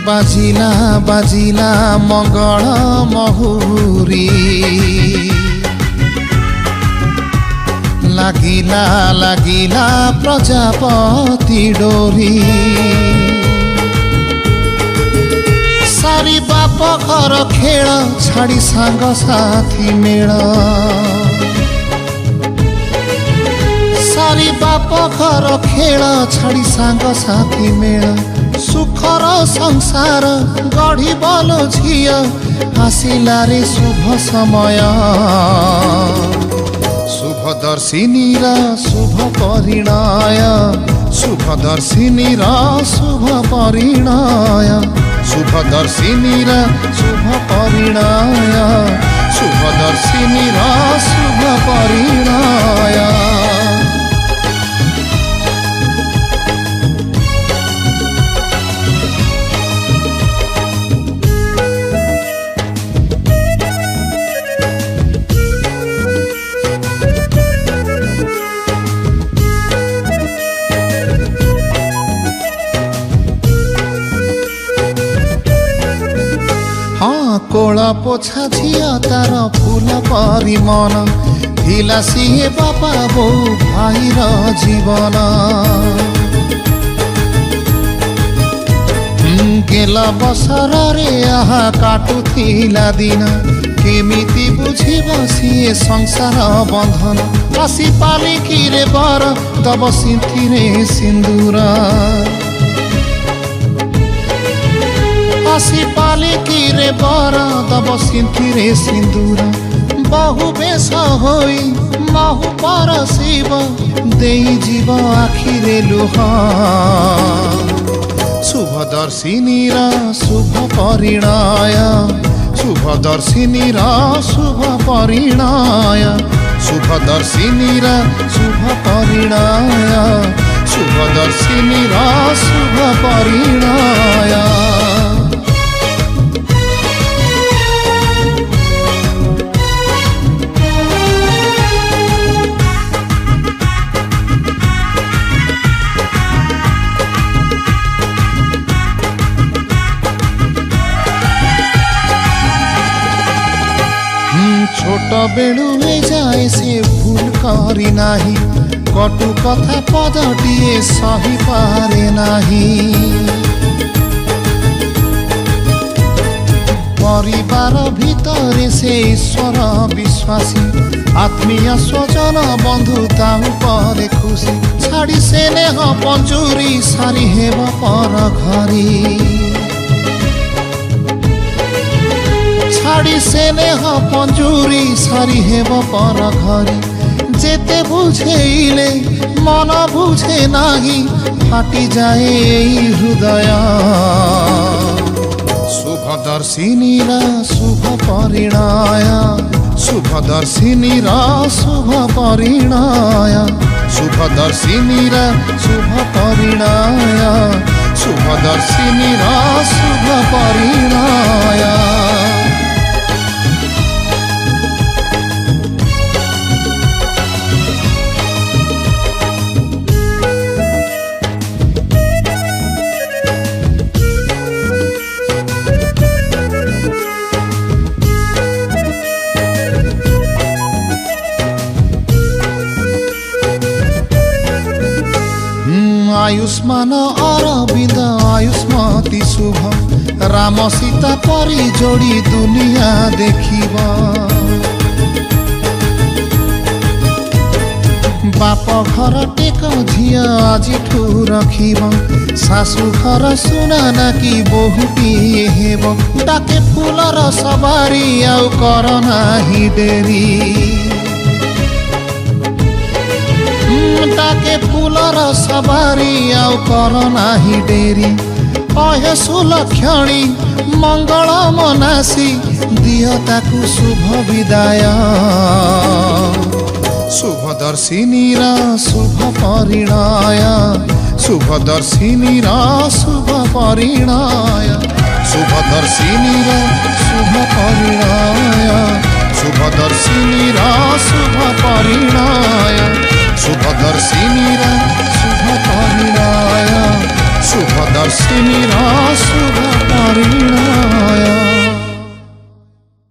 बाजिला बाजिला मंगल महुरी लागिला लागिला प्रजापति डोरी सारी बाप घर खेल छाड़ी सांग साथी मेल सारी बाप घर खेल छाड़ी सांग साथी मेल सुखर संसार गढ़ी बल झिया आसिला रे शुभ समय शुभदर्शिनी र शुभ परिणय शुभदर्शिनी र शुभ परिणय शुभदर्शिनी र शुभ परिणय शुभदर्शिनी र शुभ परिणय कोला पोछा झिया तार फूल परी मन थिला सिहे बापा बो भाई र जीवन गेला बसर रे आहा काटु थिला दिन केमिति बुझी बसिए संसार बंधन आसी पालिकी रे बर तब सिंथी रे सिंदूर आसी पालिकी रे बर तब सिंथी रे सिंदूर बहु बेश होई महु पर शिव देई जीव आखिरे लुह शुभदर्शिनी र शुभ परिणय शुभदर्शिनी र शुभ परिणय शुभदर्शिनी र शुभ परिणय शुभदर्शिनी र शुभ परिणय छोट बेलू जाए से भूल करी नाही कटु कथा पदटिए सही पारे नाही परिवार भितरे से ईश्वर विश्वासी आत्मीय स्वजन बंधु ताऊ परे खुशी छाड़ी स्नेह पंजुरी सारी हेब पर घरी छाड़ी स्नेह पंजुरी सारी हेब पर घरी जेते बुझेइले मन बुझे नाही फाटी जाए हृदय शुभदर्शिनी र शुभ परिणय शुभदर्शिनी र शुभ परिणय शुभदर्शिनी र शुभ परिणय शुभदर्शिनी र शुभ परिणय आयुष्मान अरविंद आयुष्मती शुभ राम सीता परी जोड़ी दुनिया देखिब बाप घर टेक झिया आजिठु रखिब शाशु घर सुना ना कि बहुटी हेब डाके फुलर सवारी आउ कर नाही डेरी डाके फुलर सवारी आउ कर नाही डेरी अहे सुलक्षणी मंगल मनासी दियो ताकु शुभ विदाय शुभदर्शिनीर शुभ परिणय शुभदर्शिनीर शुभ परिणय शुभदर्शिनीर शुभ परिणय शुभदर्शिनीर शुभ परिणय शुभदर्शिनीर शुभ परिणय शुभदर्शिनीर